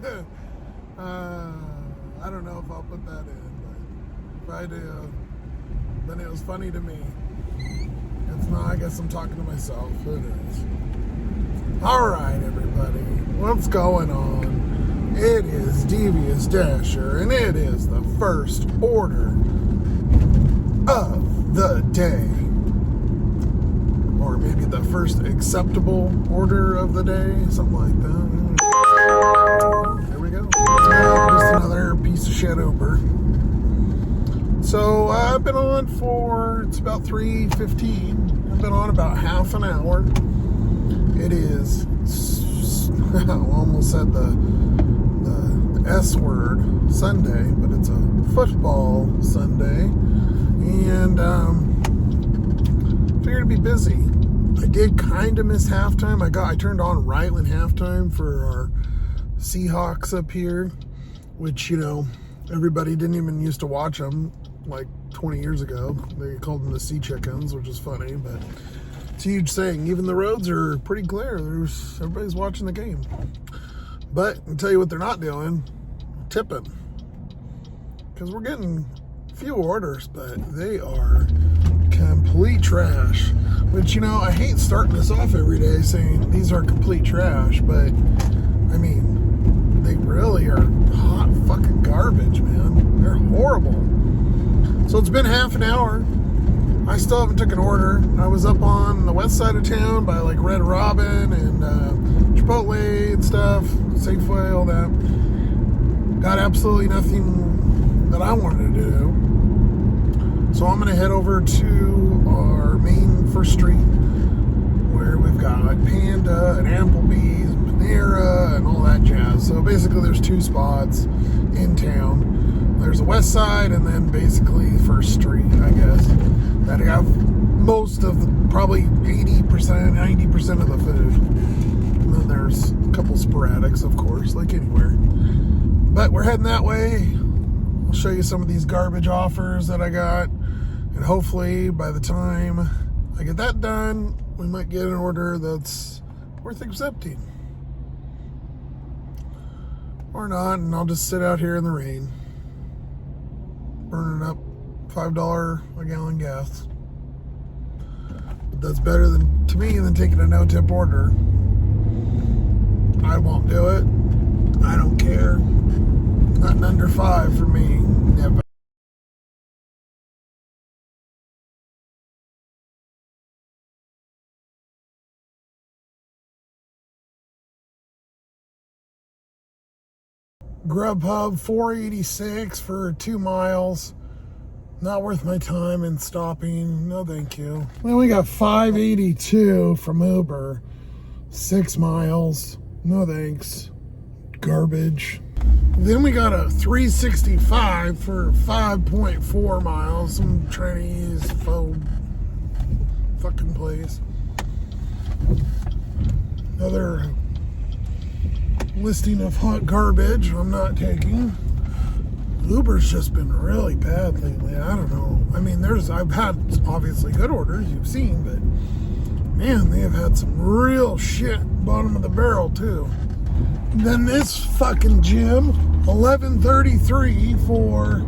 I don't know if I'll put that in, but if I do, then it was funny to me. If not, I guess I'm talking to myself. Who knows? Alright, everybody. What's going on? It is Devious Dasher, and it is the first order of the day. Or maybe the first acceptable order of the day, something like that. There we go. Just another piece of shit Uber. So I've been on for, it's about 3:15. I've been on about half an hour. It is, I almost said the S word, Sunday, but it's a football Sunday. And figured it'd be busy. I did kind of miss halftime. I turned on right when halftime for our Seahawks up here, which, you know, everybody didn't even used to watch them like 20 years ago. They called them the Sea Chickens, which is funny, but it's a huge thing. Even the roads are pretty clear. Everybody's watching the game. But I'll tell you what they're not doing, tipping. Because we're getting few orders, but they are complete trash. Which, you know, I hate starting this off every day saying these are complete trash, but I mean, they really are hot fucking garbage, man. They're horrible. So it's been half an hour. I still haven't took an order. I was up on the west side of town by like Red Robin and Chipotle and stuff, Safeway, all that. Got absolutely nothing that I wanted to do. So I'm going to head over to our main first street where we've got Panda and Applebee's and Panera and all that jazz. So basically there's two spots in town. There's the west side and then basically First Street, I guess, that have most of the, probably 80%, 90% of the food. And then there's a couple sporadics, of course, like anywhere. But we're heading that way. I'll show you some of these garbage offers that I got. And hopefully by the time I get that done, we might get an order that's worth accepting. Or not, and I'll just sit out here in the rain, burning up $5 a gallon gas. But that's better to me than taking a no-tip order. I won't do it. I don't care. Nothing under $5 for me. Never. Grubhub, $4.86 for 2 miles. Not worth my time and stopping. No, thank you. Then we got $5.82 from Uber, 6 miles. No thanks. Garbage. Then we got a $3.65 for 5.4 miles. Some Chinese faux fucking place. Another listing of hot garbage I'm not taking. Uber's just been really bad lately. I don't know. I mean, I've had obviously good orders you've seen, but man, they have had some real shit bottom of the barrel too. And then this fucking gym, $11.33 for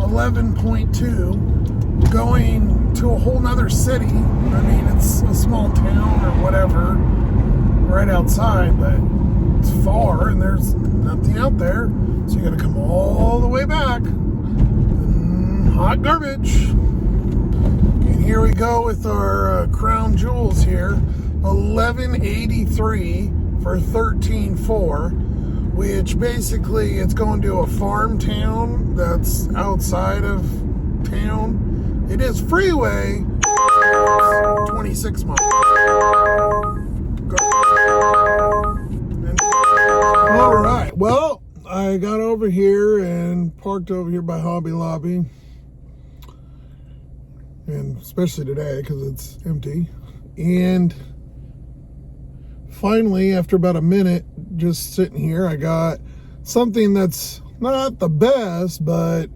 11.2, going to a whole nother city. I mean, it's a small town or whatever, right outside, but it's far and there's nothing out there, so you gotta come all the way back. Hot garbage. And here we go with our crown jewels here, $11.83 for 13.4, which basically it's going to a farm town that's outside of town. It is freeway, 26 miles. All right, well, I got over here and parked over here by Hobby Lobby, and especially today because it's empty. And finally, after about a minute just sitting here, I got something that's not the best, but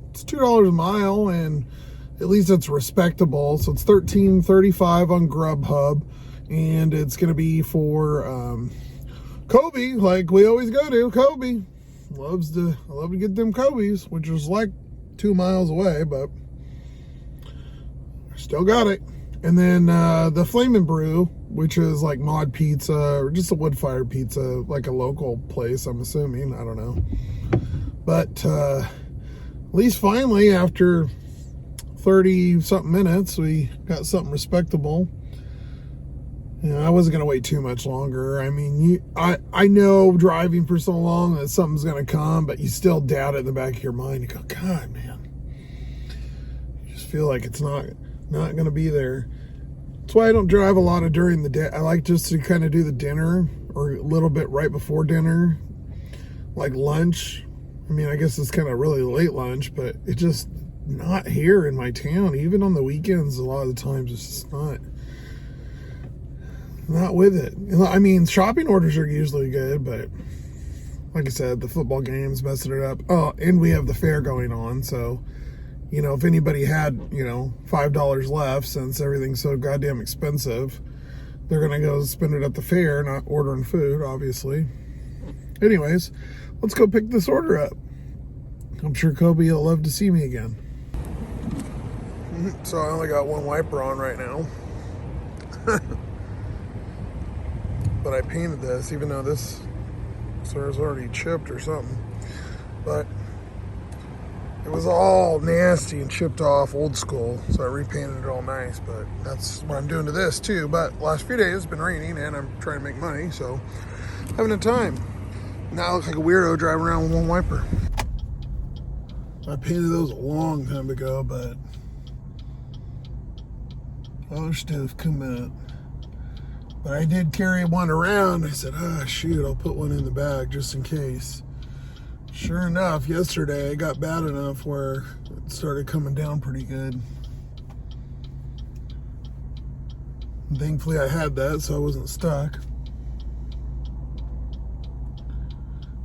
it's $2 a mile, and at least it's respectable. So it's $13.35 on Grubhub, and it's going to be for Kobe, like we always go to, Kobe. I love to get them Kobe's, which was like 2 miles away, but still got it. And then the Flamin' Brew, which is like mod pizza or just a wood-fired pizza, like a local place, I'm assuming. I don't know. But at least finally, after 30-something minutes, we got something respectable. You know, I wasn't going to wait too much longer. I mean, I know driving for so long that something's going to come, but you still doubt it in the back of your mind. You go, God, man. You just feel like it's not going to be there. That's why I don't drive a lot of during the day. I like just to kind of do the dinner or a little bit right before dinner, like lunch. I mean, I guess it's kind of really late lunch, but it's just not here in my town. Even on the weekends, a lot of the times it's just not with it. I mean, shopping orders are usually good, but like I said, the football game's messing it up. Oh, and we have the fair going on, so you know, if anybody had, you know, $5 left, since everything's so goddamn expensive, they're gonna go spend it at the fair, not ordering food, obviously. Anyways, let's go pick this order up. I'm sure Kobe will love to see me again. So I only got one wiper on right now. But I painted this, even though this was already chipped or something. But it was all nasty and chipped off, old school. So I repainted it all nice, but that's what I'm doing to this too. But last few days it's been raining and I'm trying to make money, so having a time. Now I look like a weirdo driving around with one wiper. I painted those a long time ago, but other stuff come out. But I did carry one around. I said, shoot, I'll put one in the bag just in case. Sure enough, yesterday it got bad enough where it started coming down pretty good. And thankfully I had that, so I wasn't stuck.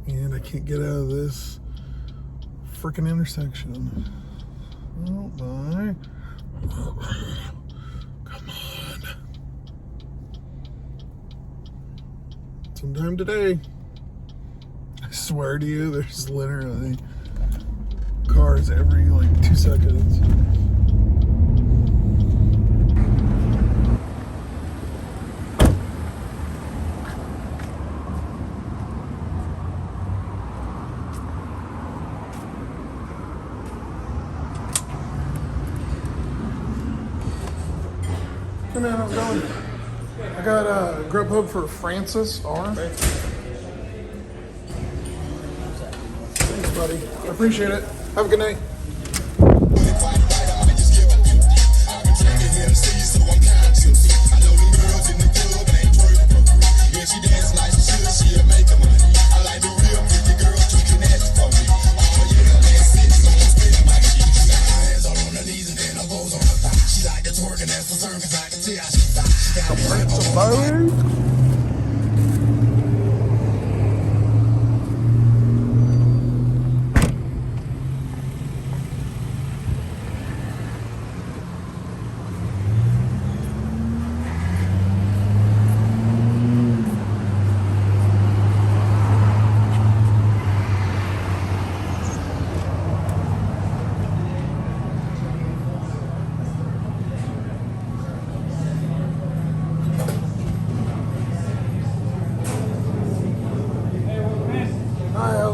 And I can't get out of this freaking intersection. Oh my. Come on. Sometime today. I swear to you, there's literally cars every like 2 seconds. Hey man, how's it going? I got a Grubhub for Francis R. Thanks, buddy. I appreciate it. Have a good night.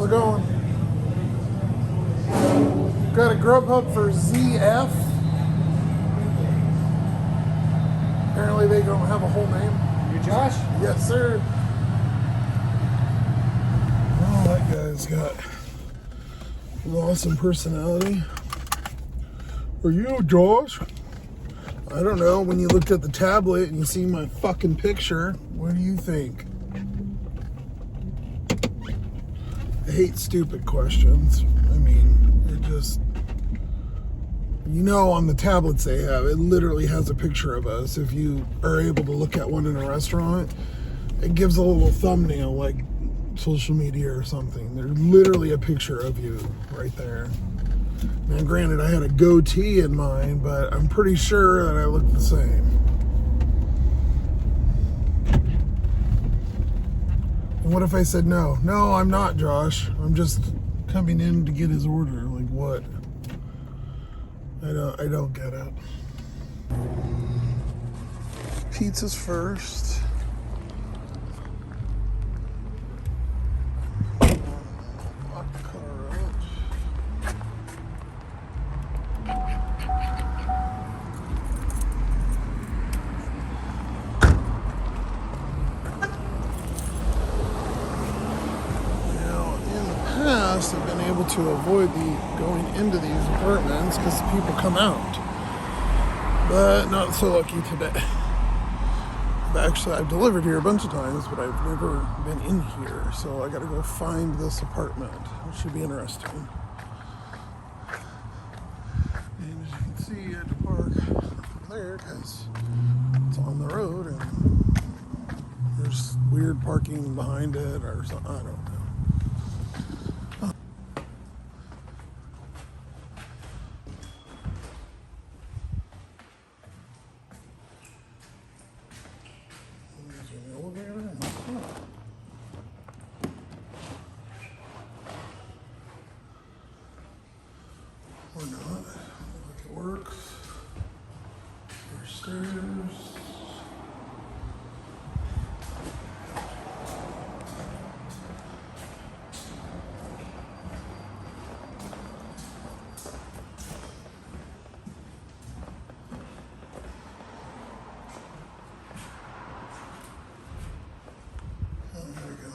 Going. Got a Grubhub for ZF. Apparently they don't have a whole name. You Josh? Yes, sir. Oh, that guy's got an awesome personality. Are you Josh? I don't know. When you looked at the tablet and you see my fucking picture, what do you think? I hate stupid questions. I mean, it just, you know, on the tablets they have, it literally has a picture of us. If you are able to look at one in a restaurant, it gives a little thumbnail like social media or something. There's literally a picture of you right there. Now, granted, I had a goatee in mind, but I'm pretty sure that I look the same. What if I said no? No, I'm not, Josh. I'm just coming in to get his order. Like what? I don't get it. Pizza's first. Have been able to avoid going into these apartments because people come out, but not so lucky today. I've delivered here a bunch of times, but I've never been in here, so I gotta go find this apartment, which should be interesting. And as you can see, I had to park over there because it's on the road and there's weird parking behind it or something. I don't know. Or not. Like it works. There's stairs. Oh, there we go.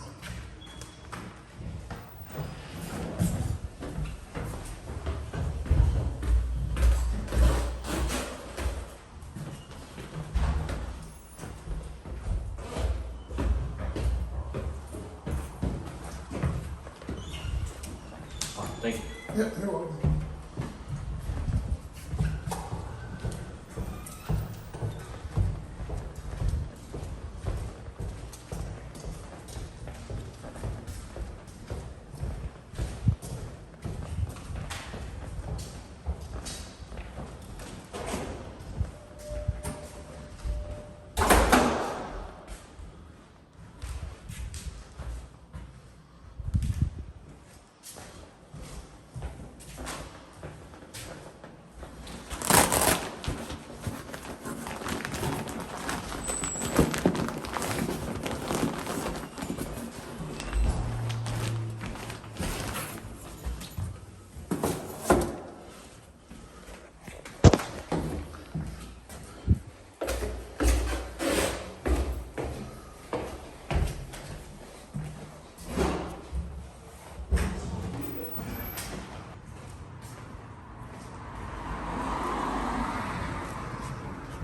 Thank you. Yeah, you're welcome.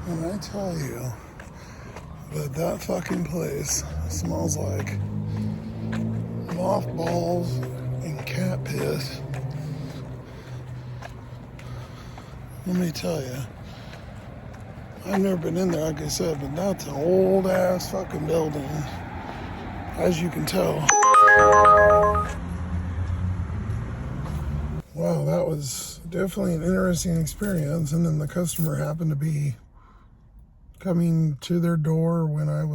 When I tell you that fucking place smells like mothballs and cat piss, let me tell you, I've never been in there, like I said, but that's an old ass fucking building, as you can tell. Wow, that was definitely an interesting experience. And then the customer happened to be coming to their door when I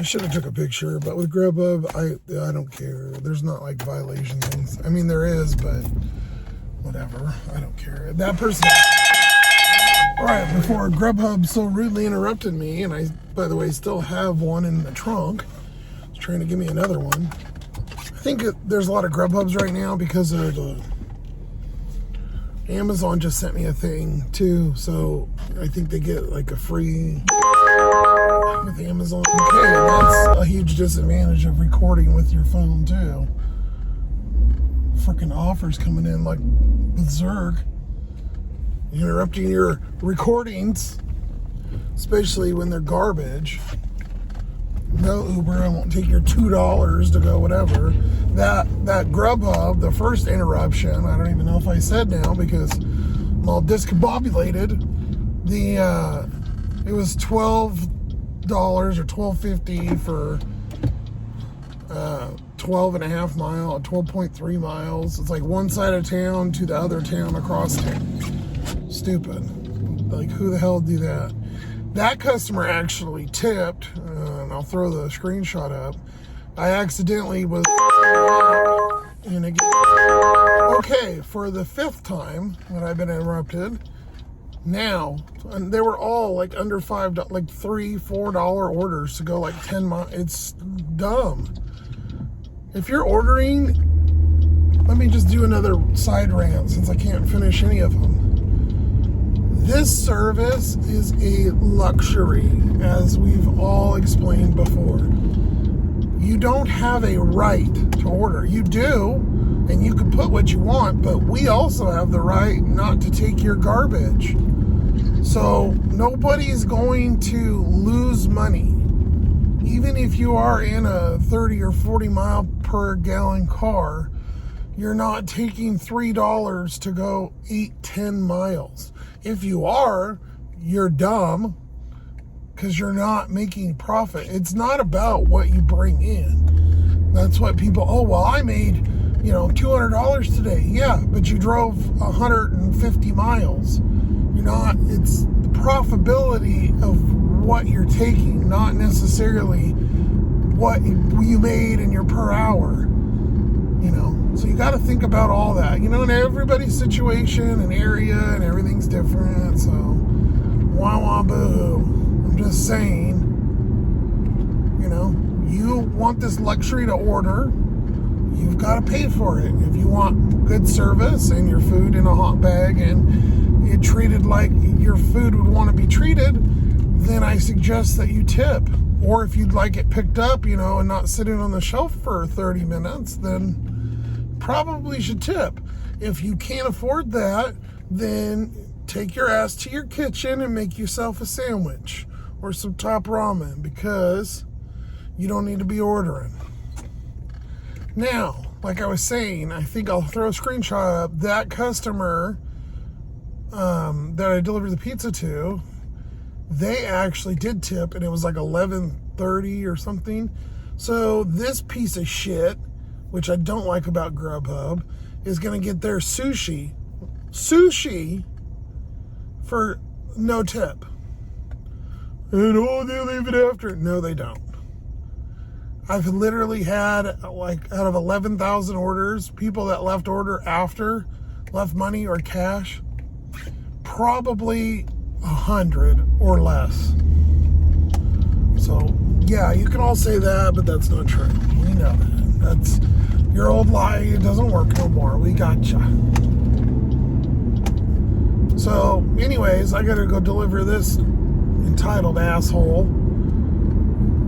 should have took a picture, but with Grubhub, I don't care. There's not like violation things. I mean, there is, but whatever. I don't care. That person, right before Grubhub so rudely interrupted me, and I, by the way, still have one in the trunk. He's trying to give me another one. I think there's a lot of Grubhubs right now because of Amazon just sent me a thing too, so I think they get like a free with Amazon. Okay, that's a huge disadvantage of recording with your phone too. Freaking offers coming in like berserk, interrupting your recordings, especially when they're garbage. No Uber, I won't take your $2 to go whatever. That Grubhub, the first interruption, I don't even know if I said now because I'm all discombobulated. It was $12 or $12.50 for 12.3 miles. It's like one side of town to the other town across town. Stupid. Like, who the hell do that? That customer actually tipped. and I'll throw the screenshot up. I accidentally was and again. Okay, for the 5th time that I've been interrupted. Now, and they were all like under $5, like $3, $4 orders to go like 10 miles. It's dumb. If you're ordering, let me just do another side rant since I can't finish any of them. This service is a luxury, as we've all explained before. You don't have a right to order. You do, and you can put what you want, but we also have the right not to take your garbage. So nobody's going to lose money. Even if you are in a 30 or 40 mile per gallon car, you're not taking $3 to go 8-10 miles. If you are, you're dumb because you're not making profit. It's not about what you bring in. That's what people, oh, well, I made, $200 today. Yeah, but you drove 150 miles. You're not, it's the profitability of what you're taking, not necessarily what you made in your per hour. So you got to think about all that, and everybody's situation and area and everything's different. So wah wah boo. I'm just saying, you want this luxury to order, you've got to pay for it. If you want good service and your food in a hot bag and it treated like your food would want to be treated, then I suggest that you tip. Or if you'd like it picked up, and not sitting on the shelf for 30 minutes, then probably should tip. If you can't afford that, then take your ass to your kitchen and make yourself a sandwich or some top ramen, because you don't need to be ordering. Now, like I was saying, I think I'll throw a screenshot up. That customer that I delivered the pizza to, they actually did tip, and it was like $11.30 or something. So this piece of shit, which I don't like about Grubhub, is going to get their sushi for no tip. And they leave it after. No, they don't. I've literally had, like, out of 11,000 orders, people that left order after, left money or cash, probably 100 or less. So, yeah, you can all say that, but that's not true. We know that. That's your old lie. It doesn't work no more. We gotcha. So, anyways, I gotta go deliver this entitled asshole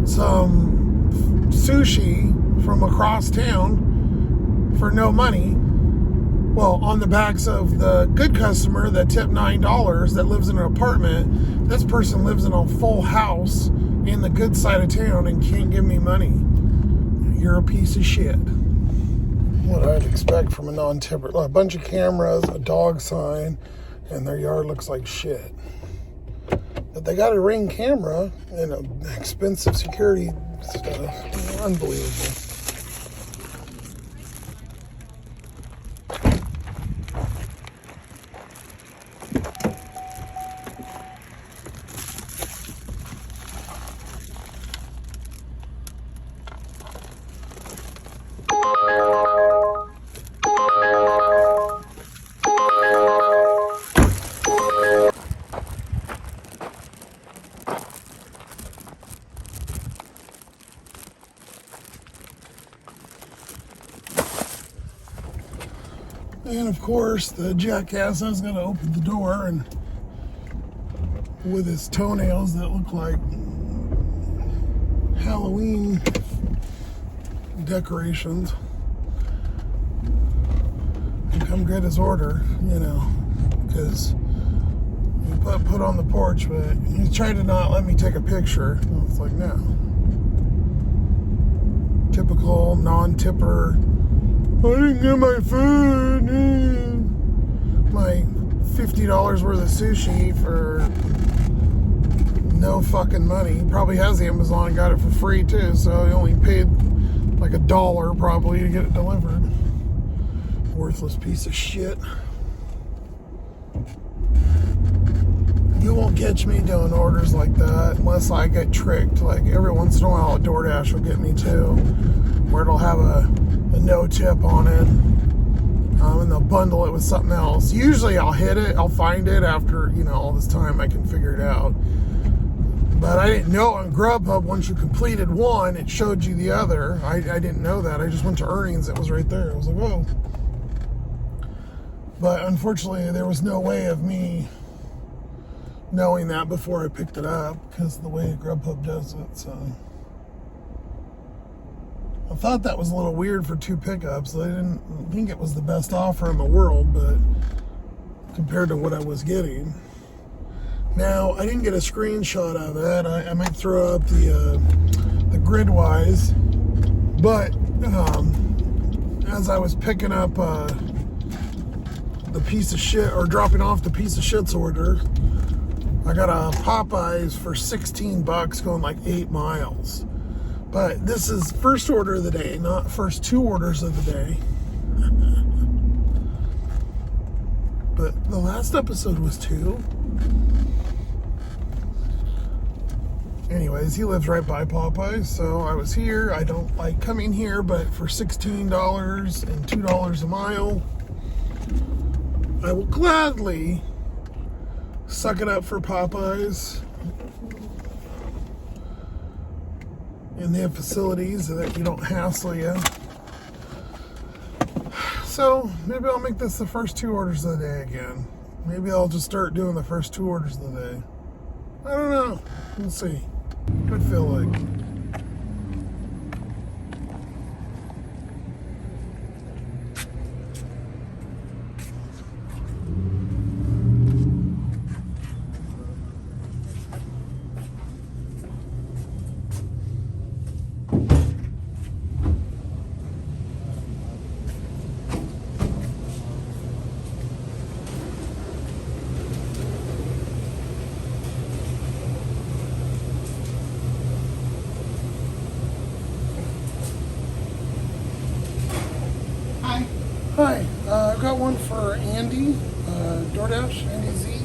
some sushi from across town for no money. Well, on the backs of the good customer that tipped $9 that lives in an apartment. This person lives in a full house in the good side of town and can't give me money. You're a piece of shit. What I'd expect from a non-tipper. A bunch of cameras, a dog sign, and their yard looks like shit. But they got a Ring camera and an expensive security stuff. Unbelievable. And of course, the jackass is going to open the door and with his toenails that look like Halloween decorations and come get his order, because he put on the porch, but he tried to not let me take a picture. It's like, no. Typical non-tipper. I didn't get my food. My $50 worth of sushi for no fucking money. He probably has Amazon and got it for free too, so he only paid like $1 probably to get it delivered. Worthless piece of shit. You won't catch me doing orders like that unless I get tricked. Like every once in a while, DoorDash will get me too, where it'll have a no tip on it, and they'll bundle it with something else. Usually I'll hit it, I'll find it after, all this time I can figure it out. But I didn't know on Grubhub, once you completed one, it showed you the other. I didn't know that. I just went to earnings, it was right there. I was like, whoa. But unfortunately, there was no way of me knowing that before I picked it up, because the way Grubhub does it. So I thought that was a little weird for 2 pickups. I didn't think it was the best offer in the world, but compared to what I was getting. Now, I didn't get a screenshot of it. I might throw up the grid-wise, but as I was picking up the piece of shit, or dropping off the piece of shit's order, I got a Popeyes for $16 going like 8 miles. But this is first order of the day, not first 2 orders of the day. But the last episode was 2. Anyways, he lives right by Popeyes, so I was here. I don't like coming here, but for $16 and $2 a mile, I will gladly suck it up for Popeyes. And they have facilities that you don't hassle you. So maybe I'll make this the first 2 orders of the day again. Maybe I'll just start doing the first 2 orders of the day. I don't know. We'll see. Could feel like. Hi, I've got one for Andy, DoorDash, Andy Z.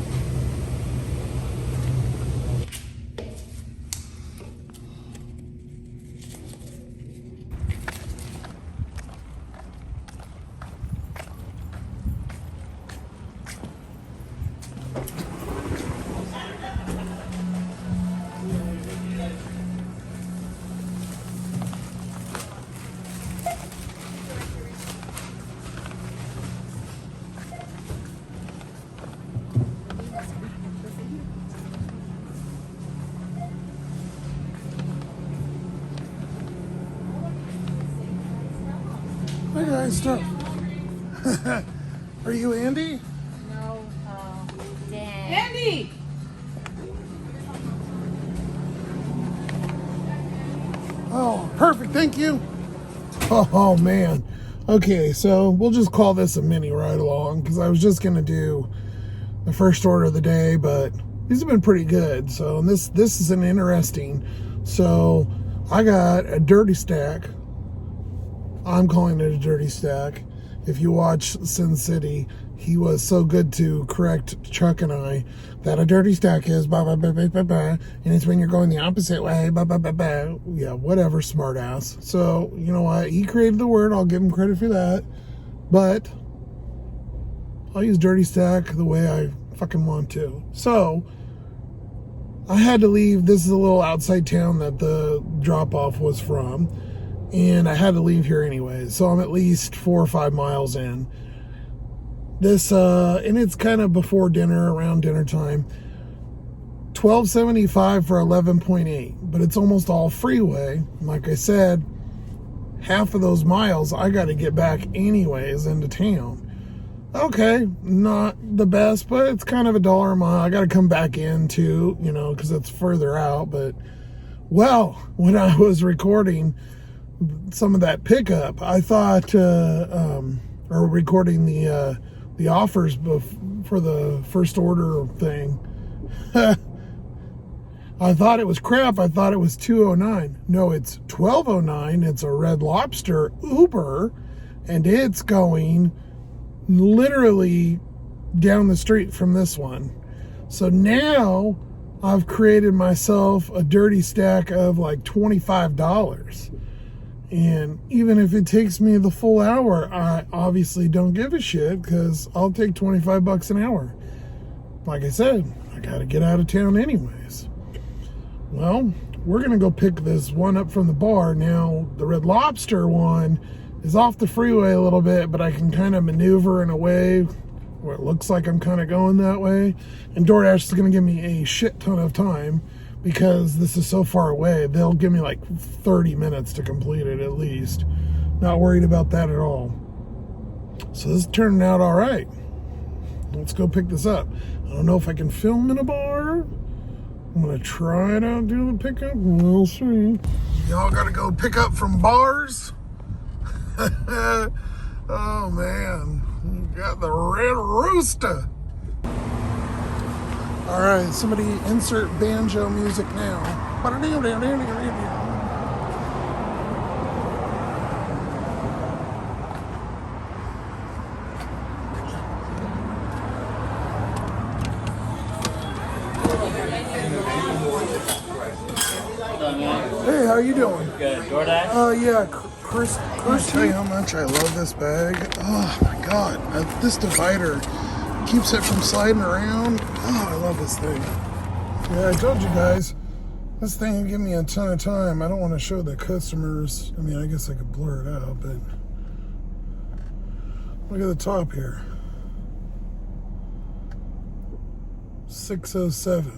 Hi guys, stop. Are you Andy? No, Dan. Andy! Oh, perfect, thank you. Oh man. Okay, so we'll just call this a mini ride along, because I was just gonna do the first order of the day, but these have been pretty good. So this is an interesting. So I got a dirty stack. I'm calling it a dirty stack. If you watch Sin City, he was so good to correct Chuck and I that a dirty stack is blah, blah, blah, blah, blah, blah, and it's when you're going the opposite way, blah, blah, blah, blah. Yeah, whatever, smart ass. So, you know what? He created the word. I'll give him credit for that. But I'll use dirty stack the way I fucking want to. So I had to leave. This is a little outside town that the drop-off was from. And I had to leave here anyways, so I'm at least 4 or 5 miles in. This, and it's kind of before dinner, around dinner time. $12.75 for 11.8, but it's almost all freeway. Like I said, half of those miles I got to get back anyways into town. Okay, not the best, but it's kind of $1 a mile. I got to come back in too, because it's further out. But, well, when I was recording some of that pickup, I thought, or recording the offers for the first order thing, I thought it was crap. I thought it was $2.09. No, it's $12.09. It's a Red Lobster Uber, and it's going literally down the street from this one. So now I've created myself a dirty stack of like $25. And even if it takes me the full hour, I obviously don't give a shit because I'll take $25 an hour. Like I said, I got to get out of town anyways. Well, we're going to go pick this one up from the bar. Now, the Red Lobster one is off the freeway a little bit, but I can kind of maneuver in a way where it looks like I'm kind of going that way. And DoorDash is going to give me a shit ton of time because this is so far away. They'll give me like 30 minutes to complete it at least. Not worried about that at all. So this is turning out all right. Let's go pick this up. I don't know if I can film in a bar. I'm going to try to do the pickup. We'll see. Y'all got to go pick up from bars. Oh, man. You got the Red Rooster. All right, somebody insert banjo music now. Hey, how you doing? Good. DoorDash? Yeah, Chris. I'll tell you how much I love this bag. Oh my God, this divider keeps it from sliding around. Oh, I love this thing. Yeah, I told you guys, this thing will give me a ton of time. I don't want to show the customers. I mean, I guess I could blur it out, but look at the top here. 607.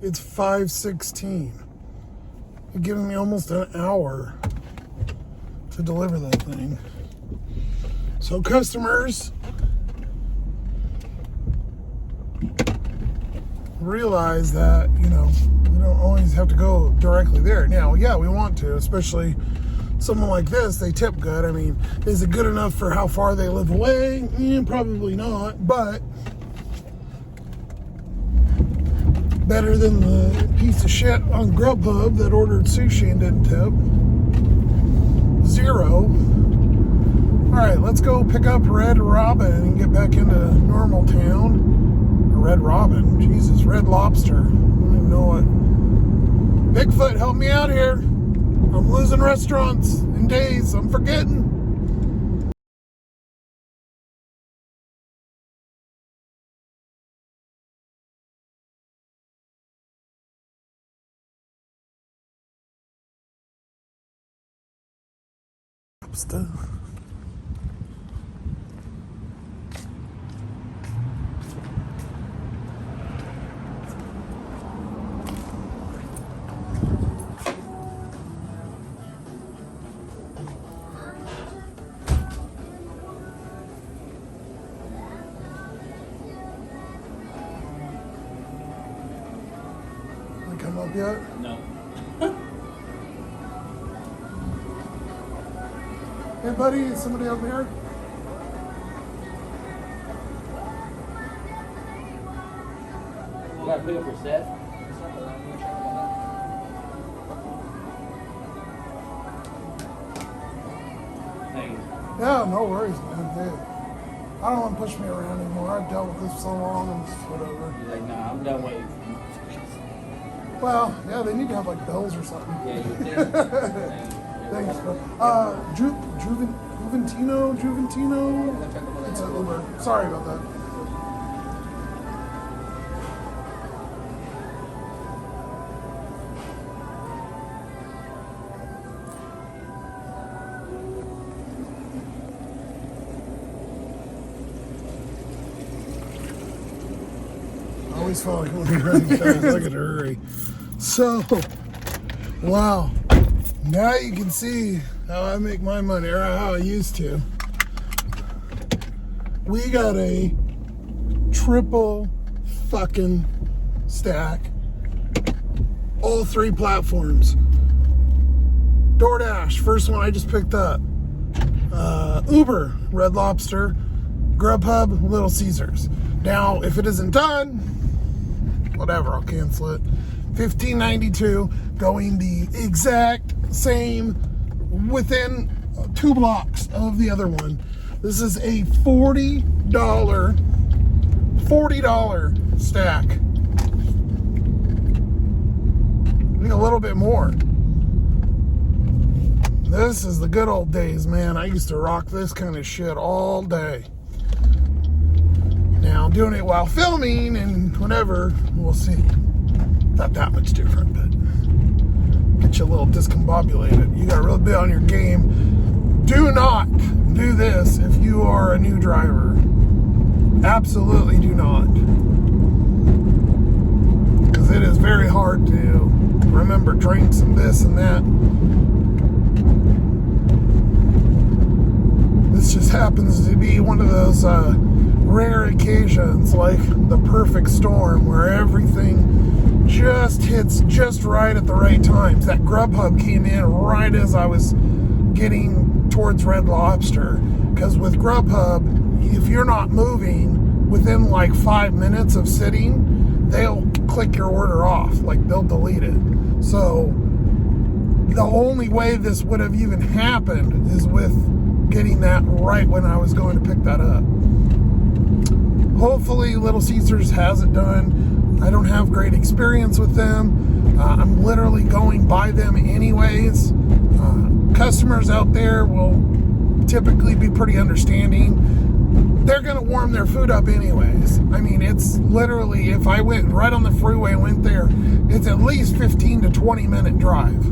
It's 5:16. It's giving me almost an hour to deliver that thing. So customers, realize that, you know, we don't always have to go directly there. Now, yeah, we want to, especially someone like this, they tip good. I mean, is it good enough for how far they live away? Probably not, but better than the piece of shit on Grubhub that ordered sushi and didn't tip. 0. All right, let's go pick up Red Robin and get back into normal town. Red Robin, Jesus, Red Lobster. I don't even know what. Bigfoot, help me out here. I'm losing restaurants and days. I'm forgetting. Stuff. Come up yet? No. Hey buddy, is somebody over here? You got to pick up your set? Thanks. Yeah, no worries, man. Hey, I don't want to push me around anymore. I've dealt with this so long and just whatever. He's like, nah, I'm done waiting. Well, yeah, they need to have like bells or something. Yeah, you did. Thanks, bro. Juventino? It's an Uber. Sorry about that. I always felt like when we running fast, I could hurry. So, wow. Now you can see how I make my money, or how I used to. We got a triple fucking stack. All 3 platforms. DoorDash, first one I just picked up. Uber, Red Lobster. Grubhub, Little Caesars. Now, if it isn't done, whatever, I'll cancel it. $15.92, going the exact same within 2 blocks of the other one. This is a $40 stack. I think a little bit more. This is the good old days, man. I used to rock this kind of shit all day. Now I'm doing it while filming and whatever, we'll see. Not that much different, but get you a little discombobulated. You gotta really be on your game. Do not do this if you are a new driver. Absolutely do not. Because it is very hard to remember drinks and this and that. This just happens to be one of those rare occasions, like the perfect storm, where everything just hits just right at the right times. That Grubhub came in right as I was getting towards Red Lobster. Because with Grubhub, if you're not moving within like 5 minutes of sitting, they'll click your order off, like they'll delete it. So the only way this would have even happened is with getting that right when I was going to pick that up. Hopefully Little Caesars has it done. I don't have great experience with them. I'm literally going by them anyways. Customers out there will typically be pretty understanding. They're going to warm their food up anyways. I mean, it's literally, if I went right on the freeway and went there, it's at least 15 to 20 minute drive.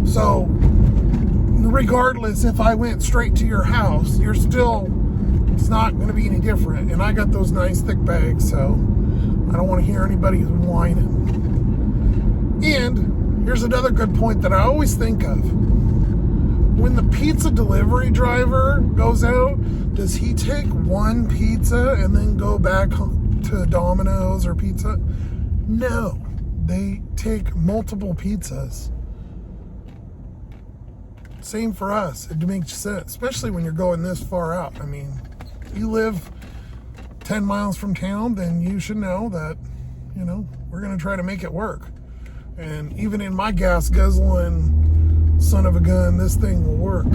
So regardless, if I went straight to your house, it's not going to be any different. And I got those nice thick bags, so I don't want to hear anybody whining. And here's another good point that I always think of. When the pizza delivery driver goes out, does he take one pizza and then go back to Domino's or pizza? No, they take multiple pizzas. Same for us. It makes sense, especially when you're going this far out. I mean, if you live 10 miles from town, then you should know that, we're going to try to make it work. And even in my gas guzzling son of a gun, this thing will work.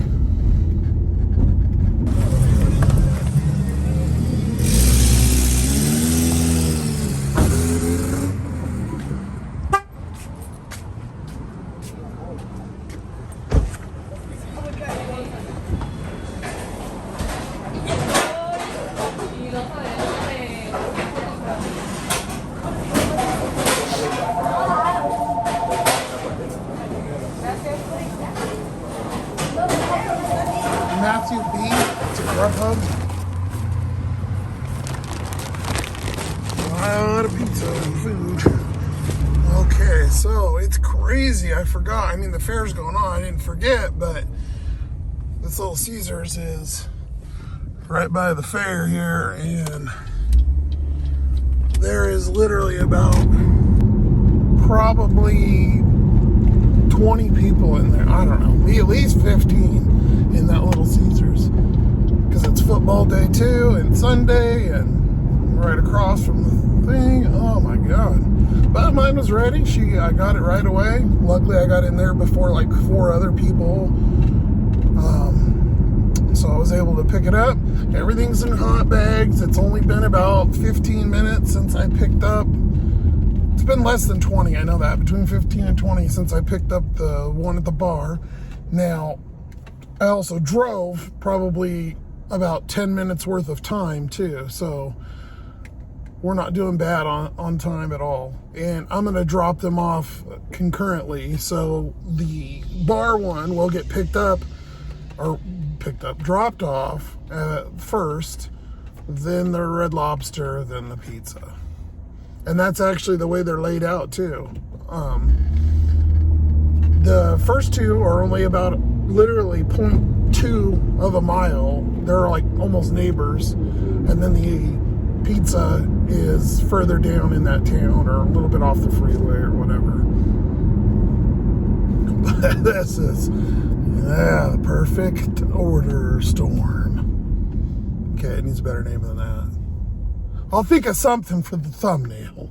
Matthew B. to Grubhub. A lot of pizza and food. Okay, so it's crazy. I forgot. I mean, the fair's going on. I didn't forget, but this Little Caesars is right by the fair here, and there is literally about probably 20 people in there. I don't know, maybe at least 15 in that Little Caesars, because it's football day too, and Sunday, and right across from the thing. Oh my god. But mine was ready. I got it right away. Luckily I got in there before like 4 other people, so I was able to pick it up. Everything's in hot bags. It's only been about 15 minutes since I picked up. It's been less than 20, I know that, between 15 and 20 since I picked up the one at the bar. Now, I also drove probably about 10 minutes worth of time too, so we're not doing bad on time at all. And I'm gonna drop them off concurrently, so the bar one will get dropped off first, then the Red Lobster, then the pizza. And that's actually the way they're laid out too. The first two are only about literally 0.2 of a mile. They're like almost neighbors. And then the pizza is further down in that town, or a little bit off the freeway or whatever. This is, the perfect order storm. Okay, it needs a better name than that. I'll think of something for the thumbnail.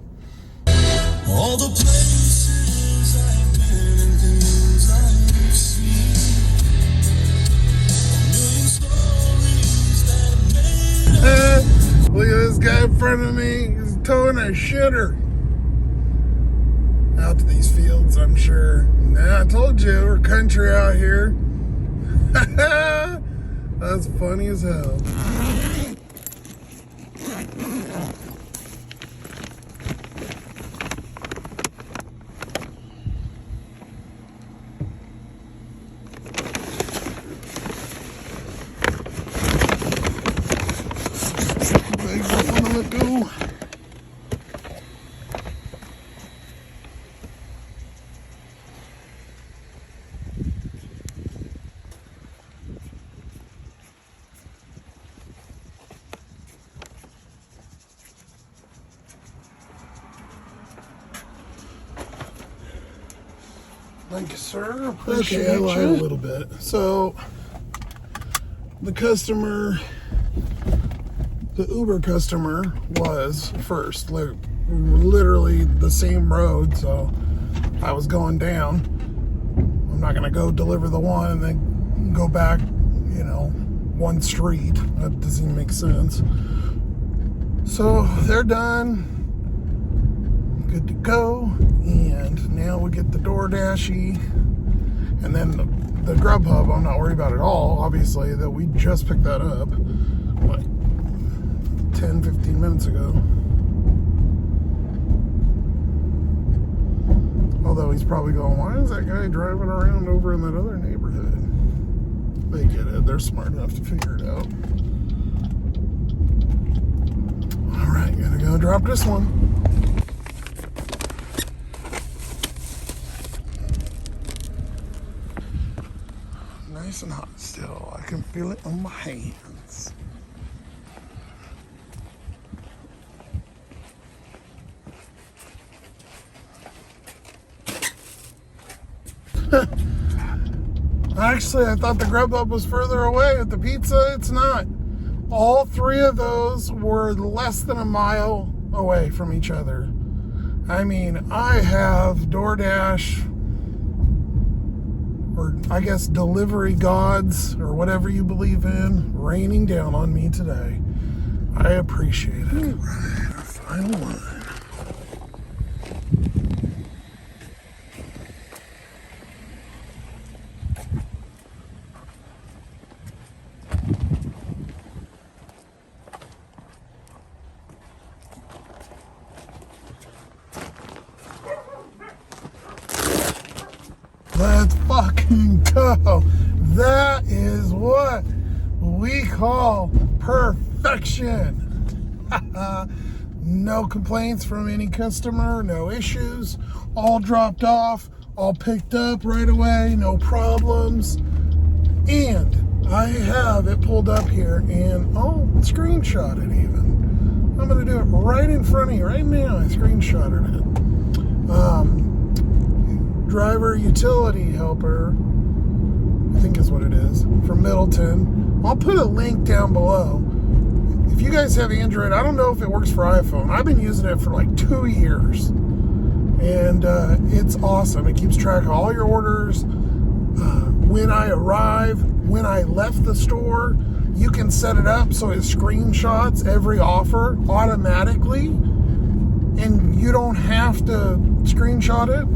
All the places I've been and things I've seen. A million stories that made Look at this guy in front of me. He's towing a shitter out to these fields, I'm sure. Nah, I told you, we're country out here. That's funny as hell. Bags up on the let go. Thank you, sir. Appreciate I lied a little bit. So, the Uber customer was first, literally the same road. So, I was going down. I'm not going to go deliver the one and then go back, one street. That doesn't even make sense. So, they're done. Good to go. And now we get the DoorDashy, and then the Grubhub I'm not worried about at all, obviously, that we just picked that up like 10-15 minutes ago. Although he's probably going, why is that guy driving around over in that other neighborhood? They get it. They're smart enough to figure it out. All right, gotta go drop this one. Nice and hot still. I can feel it on my hands. Actually, I thought the Grubhub was further away. At the pizza, it's not. All three of those were less than a mile away from each other. I mean, I have DoorDash, or I guess delivery gods, or whatever you believe in, raining down on me today. I appreciate it. All right, our final one. Let's fucking go. That is what we call perfection. No complaints from any customer, no issues. All dropped off, all picked up right away, no problems. And I have it pulled up here and screenshot it even. I'm gonna do it right in front of you right now. I screenshotted it. Driver utility helper, I think is what it is, from Middleton. I'll put a link down below. If you guys have Android, I don't know if it works for iPhone. I've been using it for like 2 years. And it's awesome. It keeps track of all your orders. When I arrive, when I left the store, you can set it up so it screenshots every offer automatically. And you don't have to screenshot it.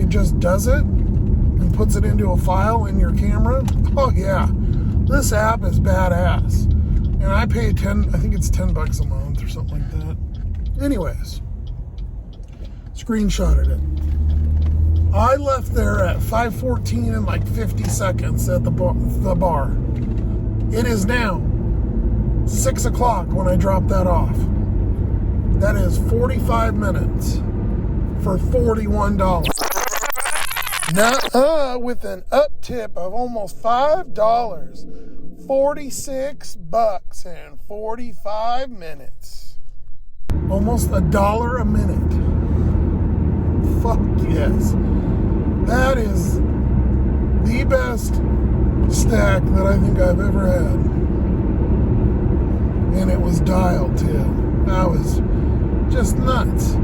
It just does it and puts it into a file in your camera. Oh yeah, this app is badass. And I pay I think it's $10 a month or something like that. Anyways, screenshotted it. I left there at 5:14 and like 50 seconds at the bar. It is now 6 o'clock when I dropped that off. That is 45 minutes for $41. Nuh-uh, with an up tip of almost $5. $46 and 45 minutes. Almost $1 a minute. Fuck yes. That is the best stack that I think I've ever had. And it was dialed too. That was just nuts.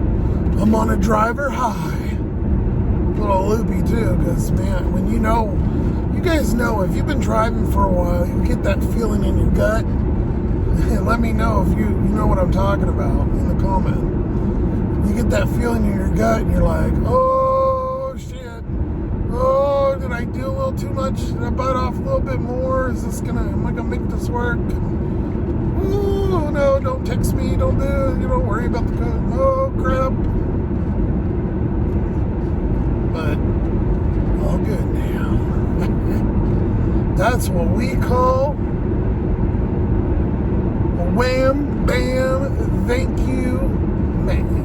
I'm on a driver high. A little loopy too, because man, when you guys know, if you've been driving for a while, you get that feeling in your gut. And let me know if you know what I'm talking about in the comment. You get that feeling in your gut and you're like, oh shit, oh, did I do a little too much? Did I bite off a little bit more? Am I gonna make this work? Oh no, don't text me, don't do it, don't worry about the code. Oh crap. But all good now. That's what we call a wham, bam, thank you, man.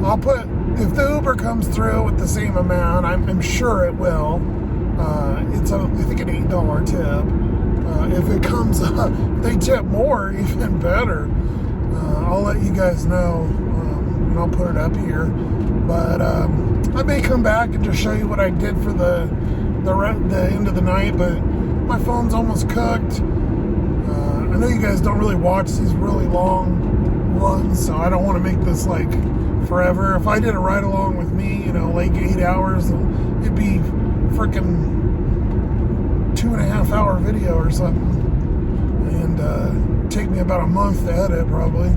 I'll put, if the Uber comes through with the same amount, I'm sure it will. It's I think an $8 tip. If it comes up, they tip more, even better. I'll let you guys know, and I'll put it up here. But I may come back and just show you what I did for the end of the night. But my phone's almost cooked. I know you guys don't really watch these really long runs, so I don't want to make this like forever. If I did a ride along with me, like 8 hours, it'd be freaking 2.5 hour video or something, and take me about a month to edit probably.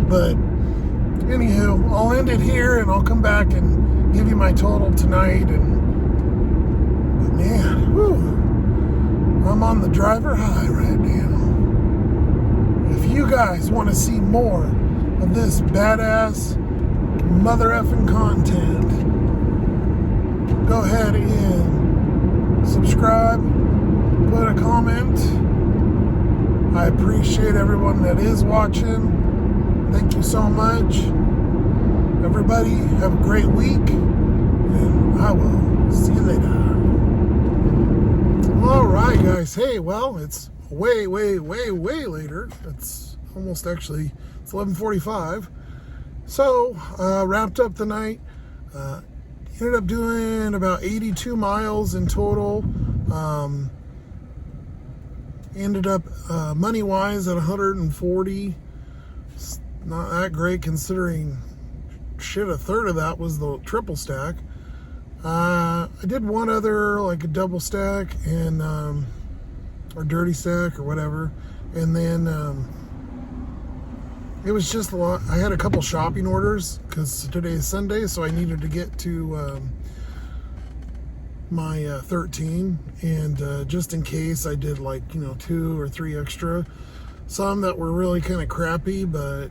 But anywho, I'll end it here and I'll come back and give you my total tonight. But man, whew, I'm on the driver high right now. If you guys want to see more of this badass mother effing content, go ahead and subscribe, put a comment. I appreciate everyone that is watching. Thank you so much. Everybody have a great week, and I will see you later. All right, guys. Hey, well, it's way later. It's almost actually, it's 11:45. So, wrapped up the night. Ended up doing about 82 miles in total. Ended up money-wise at 140. It's not that great considering shit, a third of that was the triple stack. I did one other, like a double stack and or dirty stack or whatever, and then it was just a lot. I had a couple shopping orders because today is Sunday, so I needed to get to my 13, and just in case I did like 2 or 3 extra, some that were really kind of crappy, but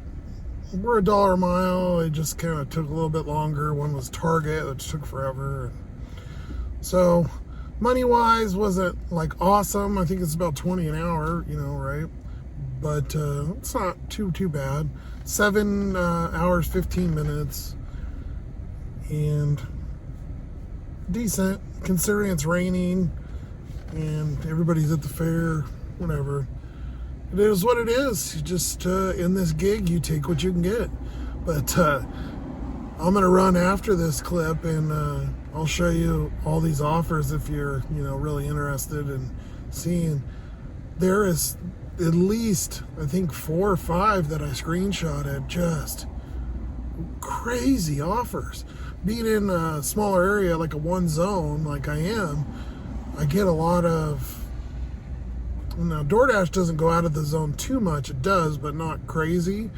were $1 a mile. It just kind of took a little bit longer. One was Target, which took forever. So money wise wasn't like awesome. I think it's about 20 an hour, right? But it's not too bad. 7 hours 15 minutes, and decent considering it's raining and everybody's at the fair. Whatever, it is what it is. You just in this gig, you take what you can get. But I'm gonna run after this clip, and I'll show you all these offers if you're really interested in seeing. There is at least, I think, 4 or 5 that I screenshotted. Just crazy offers. Being in a smaller area, like a one zone, like I am, I get a lot of. Now, DoorDash doesn't go out of the zone too much. It does, but not crazy.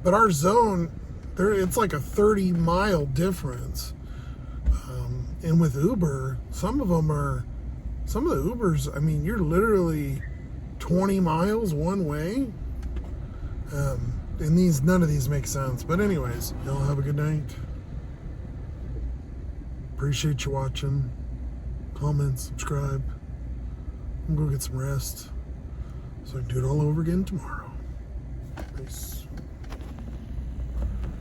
But our zone, it's like a 30-mile difference. And with Uber, some of the Ubers, I mean, you're literally 20 miles one way. And none of these make sense. But anyways, y'all have a good night. Appreciate you watching. Comment, subscribe. I'm gonna go get some rest so I can do it all over again tomorrow. Peace.